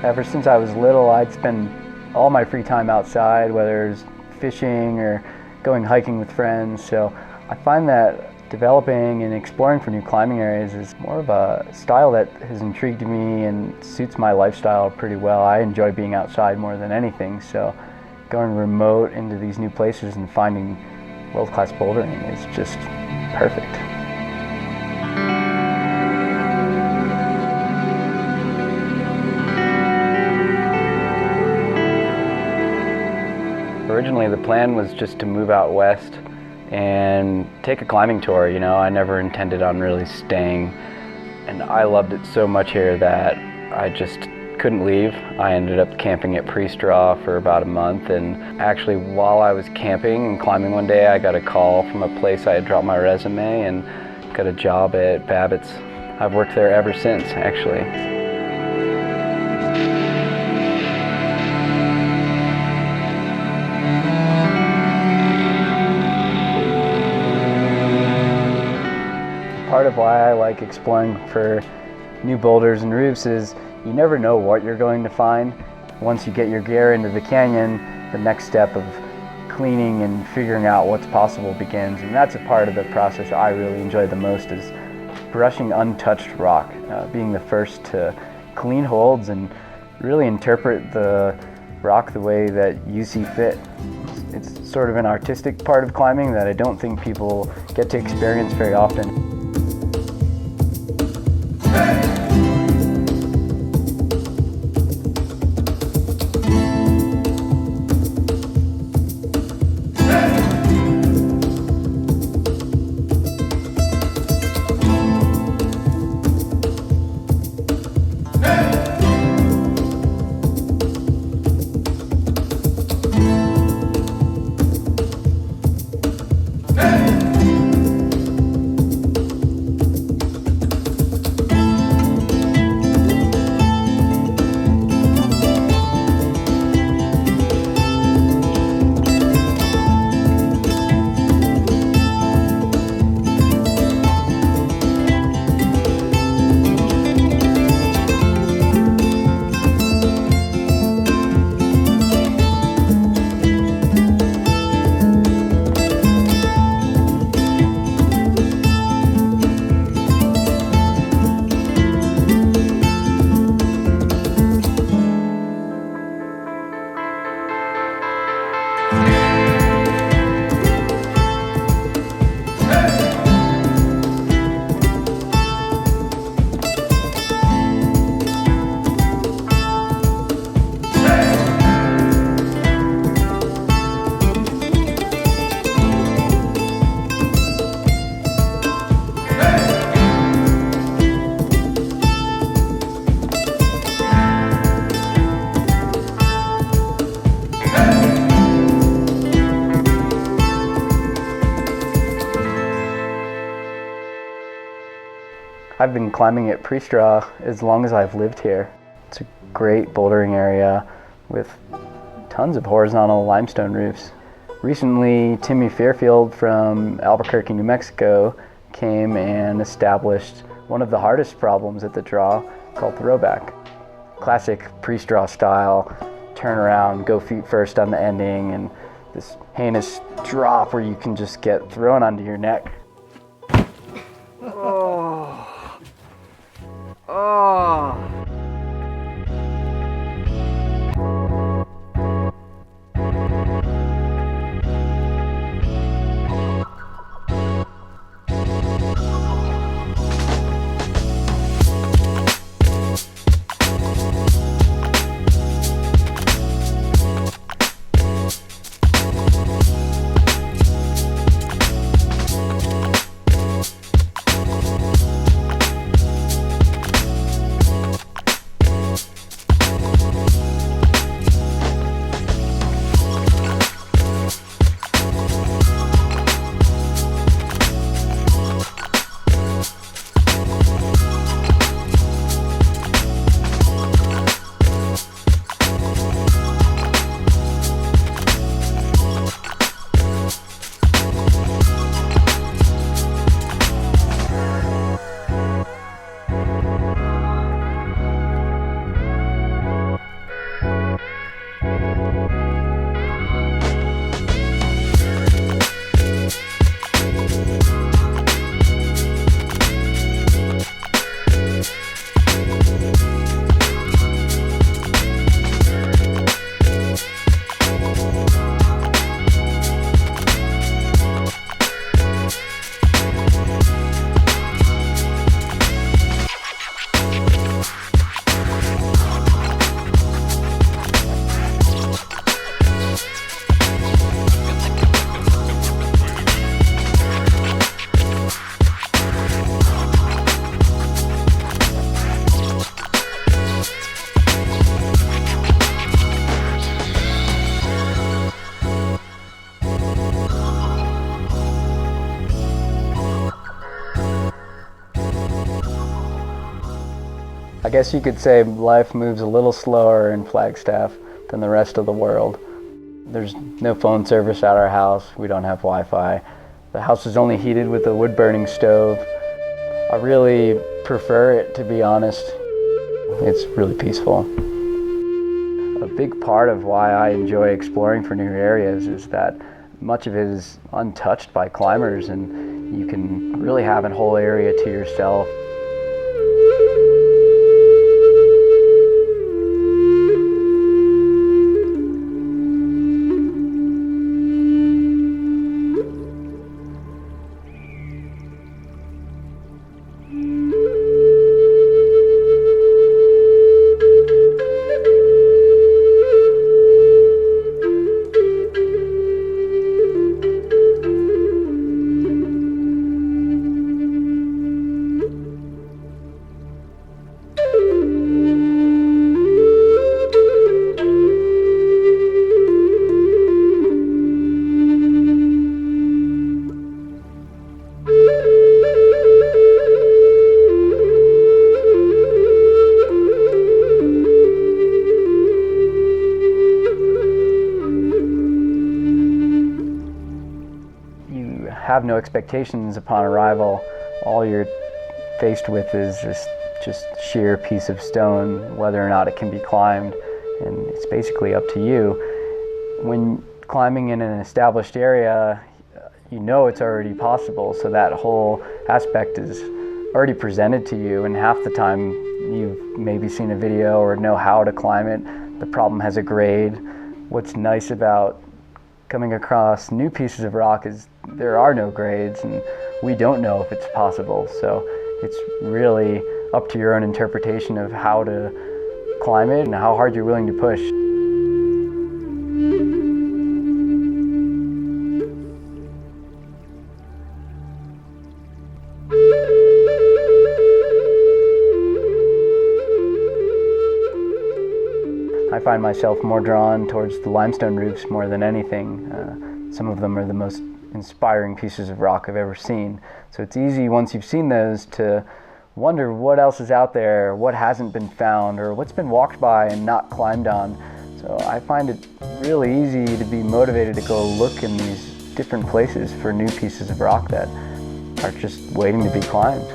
Ever since I was little, I'd spend all my free time outside, whether it was fishing or going hiking with friends. So I find that developing and exploring for new climbing areas is more of a style that has intrigued me and suits my lifestyle pretty well. I enjoy being outside more than anything, so going remote into these new places and finding world-class bouldering is just perfect. Originally the plan was just to move out west and take a climbing tour. You know, I never intended on really staying, and I loved it so much here that I just couldn't leave. I ended up camping at Pre-Straw for about a month, and actually while I was camping and climbing one day, I got a call from a place I had dropped my resume and got a job at Babbitt's. I've worked there ever since, actually. Part of why I like exploring for new boulders and roofs is you never know what you're going to find. Once you get your gear into the canyon, the next step of cleaning and figuring out what's possible begins, and that's a part of the process I really enjoy the most, is brushing untouched rock, being the first to clean holds and really interpret the rock the way that you see fit. It's sort of an artistic part of climbing that I don't think people get to experience very often. I've been climbing at Pre-Straw as long as I've lived here. It's a great bouldering area with tons of horizontal limestone roofs. Recently, Timmy Fairfield from Albuquerque, New Mexico came and established one of the hardest problems at the draw called throwback. Classic Pre-Straw style, turn around, go feet first on the ending, and this heinous drop where you can just get thrown onto your neck. Oh. Oh. I guess you could say life moves a little slower in Flagstaff than the rest of the world. There's no phone service at our house. We don't have Wi-Fi. The house is only heated with a wood-burning stove. I really prefer it, to be honest. It's really peaceful. A big part of why I enjoy exploring for new areas is that much of it is untouched by climbers, and you can really have a whole area to yourself. Have no expectations upon arrival. All you're faced with is this just sheer piece of stone, whether or not it can be climbed, and it's basically up to you. When climbing in an established area, you know it's already possible, so that whole aspect is already presented to you, and half the time you've maybe seen a video or know how to climb it. The problem has a grade. What's nice about coming across new pieces of rock is there are no grades, and we don't know if it's possible. So it's really up to your own interpretation of how to climb it and how hard you're willing to push. I find myself more drawn towards the limestone roofs more than anything. Some of them are the most inspiring pieces of rock I've ever seen. So it's easy once you've seen those to wonder what else is out there, what hasn't been found, or what's been walked by and not climbed on. So I find it really easy to be motivated to go look in these different places for new pieces of rock that are just waiting to be climbed.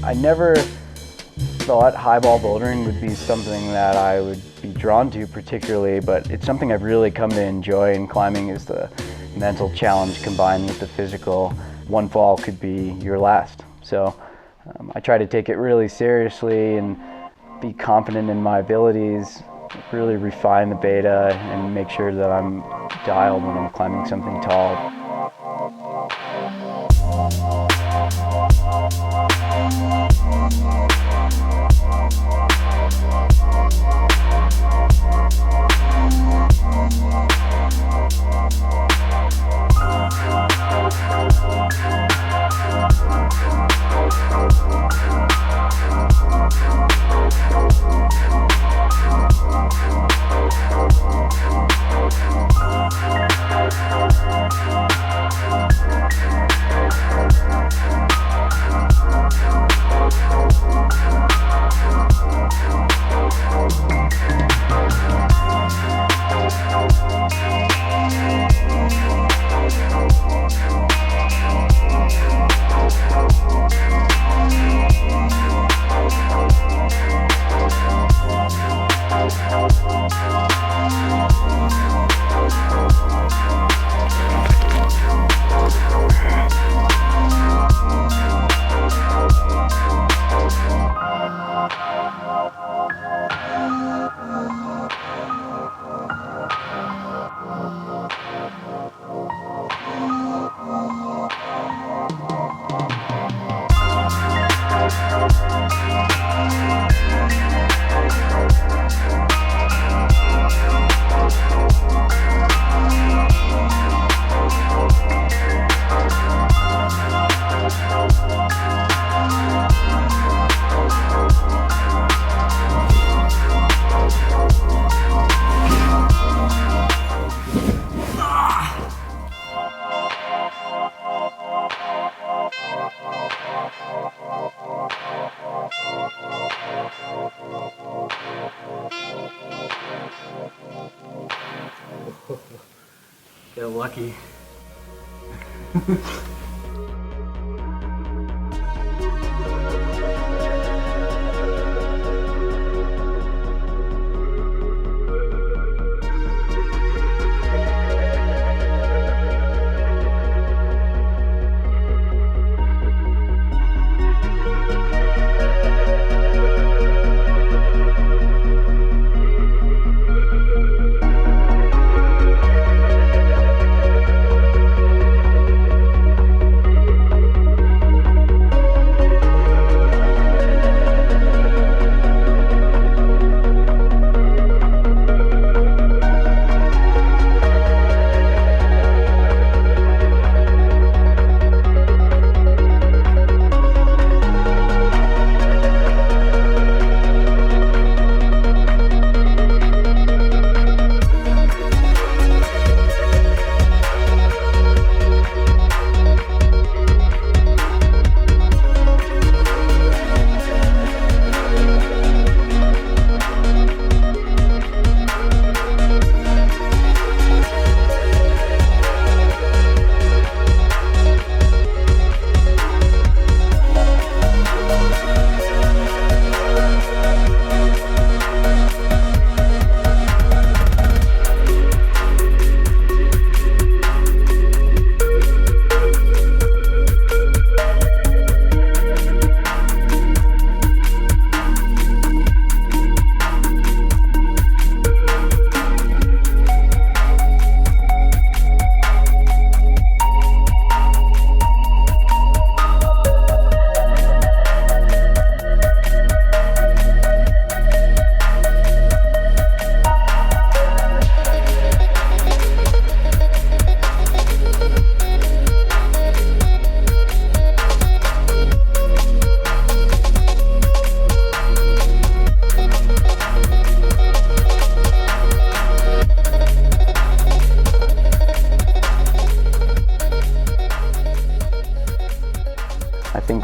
I never thought highball bouldering would be something that I would be drawn to particularly, but it's something I've really come to enjoy, and climbing is the mental challenge combined with the physical. One fall could be your last. So I try to take it really seriously and be confident in my abilities, really refine the beta and make sure that I'm dialed when I'm climbing something tall. Get lucky.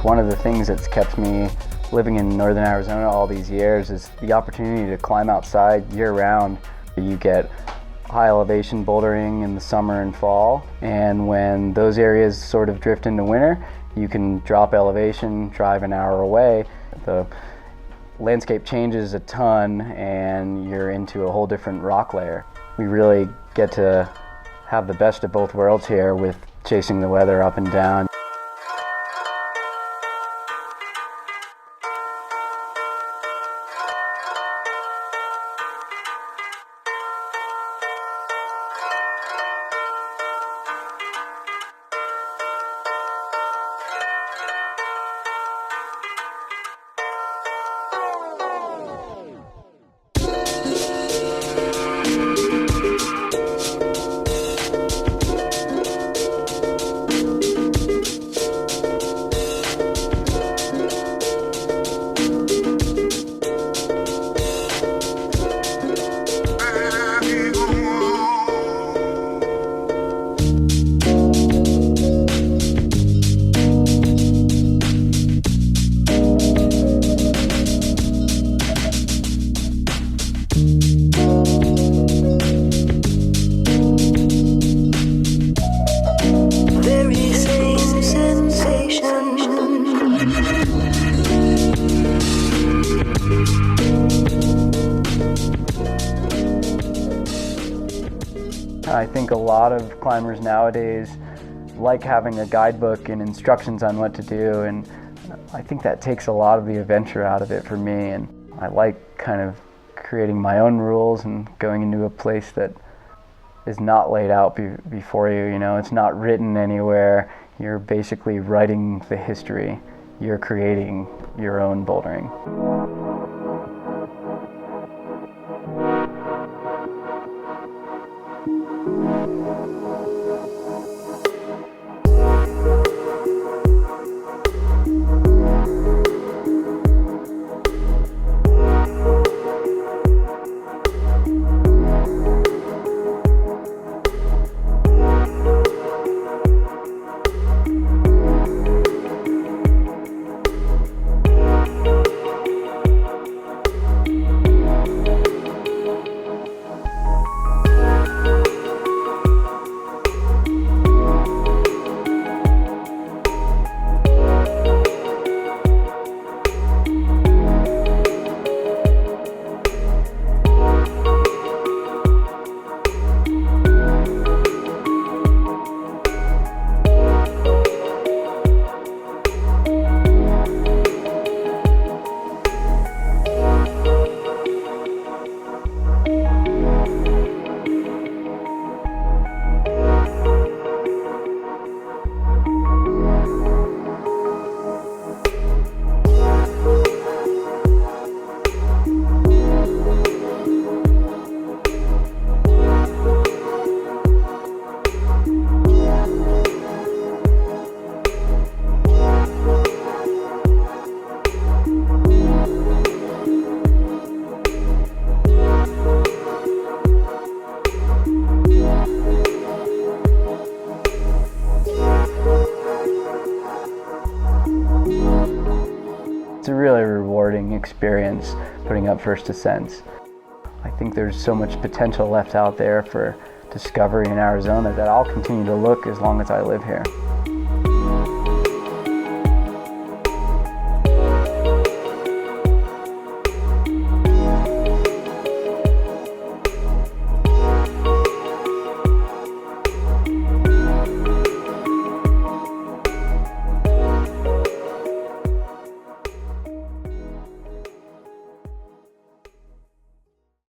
One of the things that's kept me living in northern Arizona all these years is the opportunity to climb outside year-round. You get high elevation bouldering in the summer and fall, and when those areas sort of drift into winter, You can drop elevation, drive an hour away. The landscape changes a ton and you're into a whole different rock layer. We really get to have the best of both worlds here with chasing the weather up and down. I think a lot of climbers nowadays like having a guidebook and instructions on what to do, and I think that takes a lot of the adventure out of it for me. And I like kind of creating my own rules and going into a place that is not laid out before you. You know, it's not written anywhere. You're basically writing the history. You're creating your own bouldering. It's a really rewarding experience putting up first ascents. I think there's so much potential left out there for discovery in Arizona that I'll continue to look as long as I live here.